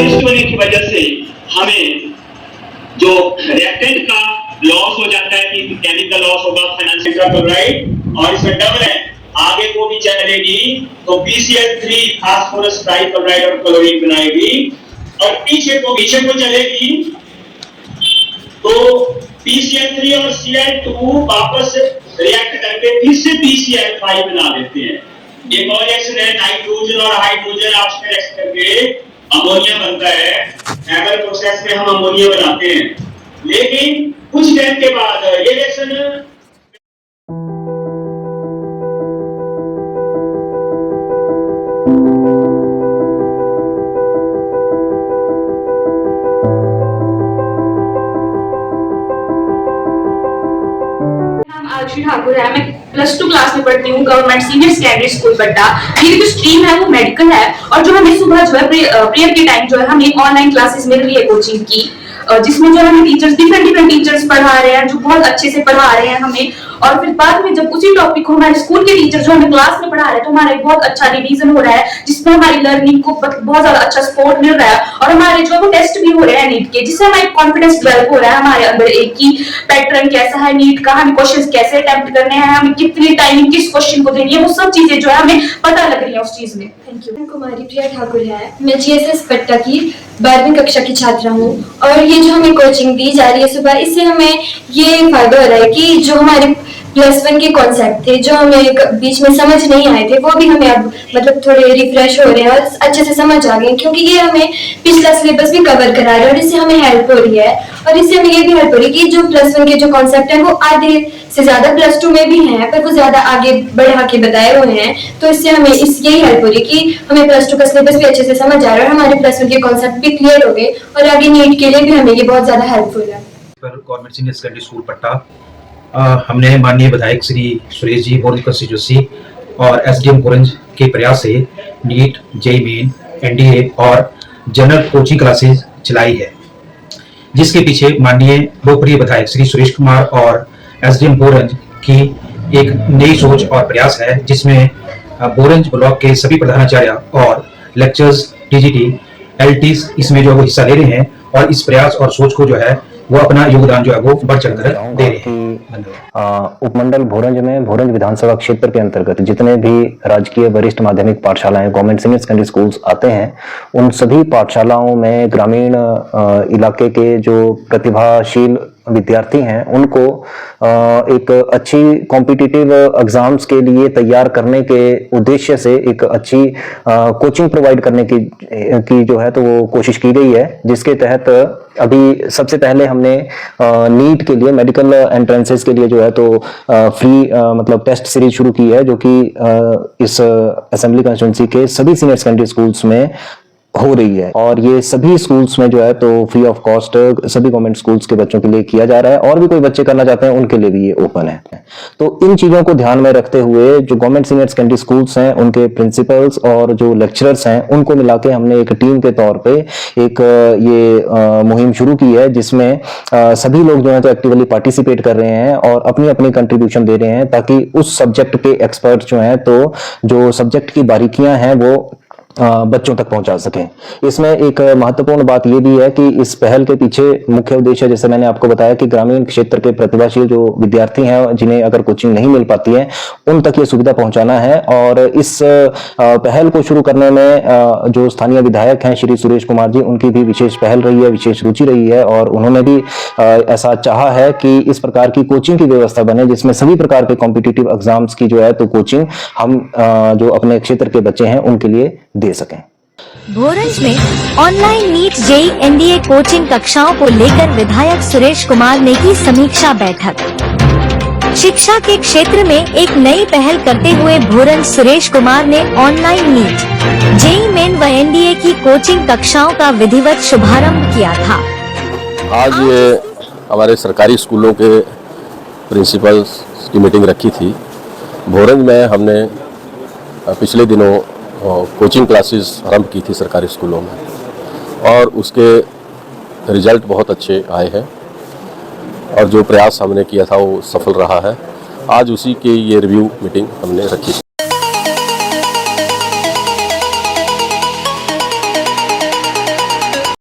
Reactant होने की वजह से हमें जो रिएक्टेंट का लॉस हो जाता है कि केमिकल लॉस होगा फाइनेंशियल क्लोराइड, और इसमें डबल है आगे को भी चलेगी तो PCl3 फास्फोरस ट्राइक्लोराइड और क्लोरीन बनाएगी, और पीछे को चलेगी तो PCl3 और Cl2 वापस रिएक्ट करके फिर से PCl5 बना देते हैं। एक और रिएक्शन है नाइट्रोजन और हाइड्रोजन आपस में रिएक्ट करके अमोनिया बनता है। एगर प्रोसेस में हम अमोनिया बनाते हैं, लेकिन कुछ टाइम के बाद ये रिएक्शन ठाकुर है। मैं +2 क्लास में पढ़ती हूँ गवर्नमेंट सीनियर सेकेंडरी स्कूल पट्टा। मेरी जो स्ट्रीम है वो मेडिकल है, और जो हमें सुबह जो है प्रेयर के टाइम जो है हमें ऑनलाइन क्लासेस मिल रही है कोचिंग की, जिसमें जो हमें टीचर्स डिफरेंट टीचर्स पढ़ा रहे हैं जो बहुत अच्छे से पढ़ा रहे हैं हमें। और फिर बाद में जब उसी टॉपिक को हमारे स्कूल के टीचर जो हमें क्लास में पढ़ा रहे हैं तो हमारा एक बहुत अच्छा रिवीजन हो रहा है, जिसमें हमारी लर्निंग को बहुत ज्यादा अच्छा सपोर्ट मिल रहा है, और हमारे जो वो टेस्ट भी हो रहे हैं नीट के, जिससे हमारा कॉन्फिडेंस डेवलप हो रहा है हमारे अंदर एक की पैटर्न कैसा है नीट का, हमें क्वेश्चंस कैसे अटेम्प्ट करने हैं, हमें कितनी टाइमिंग किस क्वेश्चन को देनी है, वो सब चीजें जो है हमें पता लग रही है उस चीज में। Thank you. कुमारी प्रिया ठाकुर है। मैं GSS पट्टा की 12वीं कक्षा की छात्रा हूँ, और ये जो हमें कोचिंग दी जा रही है सुबह, इससे हमें ये फायदा हो रहा है कि जो हमारे +1 के कॉन्सेप्ट थे जो हमें बीच में समझ नहीं आए थे, वो भी हमें अब मतलब थोड़े रिफ्रेश हो रहे हैं और अच्छे से समझ आ गए, क्योंकि ये हमें पिछला सिलेबस भी कवर करा रहे हैं, और इससे हमें हेल्प हो रही है। और इससे हमें ये भी हेल्प हो रही है कि जो +1 के जो कॉन्सेप्ट है वो आधे से ज्यादा +2 में भी हैं, पर वो ज्यादा आगे बढ़ा के बताए हुए हैं। तो इससे हमें यही हेल्प हो रही है कि हमें +2 का सिलेबस भी अच्छे से समझ आ रहा है, और हमारे +1 के कॉन्सेप्ट भी क्लियर हो गए, और आगे नीट के लिए भी हमें ये बहुत ज्यादा हेल्पफुल है। गवर्नमेंट सीनियर सेकेंडरी स्कूल पट्टा हमने माननीय विधायक श्री सुरेश जी बोरंज कंस्टिट्यूंसी और SDM बोरंज के प्रयास से नीट, JEE मेन, NDA और जनरल कोचिंग क्लासेस चलाई है, जिसके पीछे माननीय लोकप्रिय विधायक श्री सुरेश कुमार और SDM बोरंज की एक नई सोच और प्रयास है, जिसमें बोरंज ब्लॉक के सभी प्रधानाचार्य और लेक्चर्स, TGT, LTs इसमें जो वो हिस्सा ले रहे हैं, और इस प्रयास और सोच को जो है वो अपना योगदान जो है वो बढ़ चढ़कर दे रहे हैं। उपमंडल भोरंज में भोरंज विधानसभा क्षेत्र के अंतर्गत जितने भी राजकीय वरिष्ठ माध्यमिक पाठशालाएं गवर्नमेंट सीनियर सेकेंडरी स्कूल्स आते हैं, उन सभी पाठशालाओं में ग्रामीण इलाके के जो प्रतिभाशील विद्यार्थी हैं उनको एक अच्छी कॉम्पिटिटिव एग्जाम्स के लिए तैयार करने के उद्देश्य से एक अच्छी कोचिंग प्रोवाइड करने की जो है तो वो कोशिश की गई है, जिसके तहत अभी सबसे पहले हमने नीट के लिए मेडिकल एंट्रेंसेस के लिए जो है तो फ्री मतलब टेस्ट सीरीज शुरू की है, जो कि इस असेंबली कॉन्स्टिट्यूंसी के सभी सीनियर सेकेंडरी स्कूल्स में हो रही है, और ये सभी स्कूल्स में जो है तो फ्री ऑफ कॉस्ट सभी गवर्नमेंट स्कूल्स के बच्चों के लिए किया जा रहा है, और भी कोई बच्चे करना चाहते हैं उनके लिए भी ये ओपन है। तो इन चीजों को ध्यान में रखते हुए जो गवर्नमेंट सीनियर सेकेंडरी स्कूल्स हैं उनके प्रिंसिपल्स और जो लेक्चरर्स हैं उनको मिला के हमने एक टीम के तौर पे एक ये मुहिम शुरू की है, जिसमें सभी लोग जो है तो एक्टिवली पार्टिसिपेट कर रहे हैं और अपनी अपनी कंट्रीब्यूशन दे रहे हैं, ताकि उस सब्जेक्ट के एक्सपर्ट जो हैं तो जो सब्जेक्ट की बारीकियां हैं वो बच्चों तक पहुंचा सकें। इसमें एक महत्वपूर्ण बात यह भी है कि इस पहल के पीछे मुख्य उद्देश्य, जैसे मैंने आपको बताया, कि ग्रामीण क्षेत्र के प्रतिभाशील जो विद्यार्थी हैं जिन्हें अगर कोचिंग नहीं मिल पाती है उन तक ये सुविधा पहुंचाना है। और इस पहल को शुरू करने में जो स्थानीय विधायक हैं श्री सुरेश कुमार जी, उनकी भी विशेष पहल रही है, विशेष रुचि रही है, और उन्होंने भी ऐसा चाहा है कि इस प्रकार की कोचिंग की व्यवस्था बने जिसमें सभी प्रकार के कॉम्पिटिटिव एग्जाम्स की जो है तो कोचिंग हम जो अपने क्षेत्र के बच्चे हैं उनके लिए दे सकें। भोरंज में online NEET JEE NDA coaching कक्षाओं को लेकर विधायक सुरेश कुमार ने की समीक्षा बैठक। शिक्षा के क्षेत्र में एक नई पहल करते हुए भोरंज सुरेश कुमार ने ऑनलाइन नीट, JEE मेन व NDA की कोचिंग कक्षाओं का विधिवत शुभारंभ किया था। आज ये हमारे सरकारी स्कूलों के प्रिंसिपल्स की मीटिंग रखी थी। भोरंज में हमने पिछले दिनों कोचिंग क्लासेस आरंभ की थी सरकारी स्कूलों में, और उसके रिजल्ट बहुत अच्छे आए हैं, और जो प्रयास हमने किया था वो सफल रहा है। आज उसी की ये रिव्यू मीटिंग हमने रखी।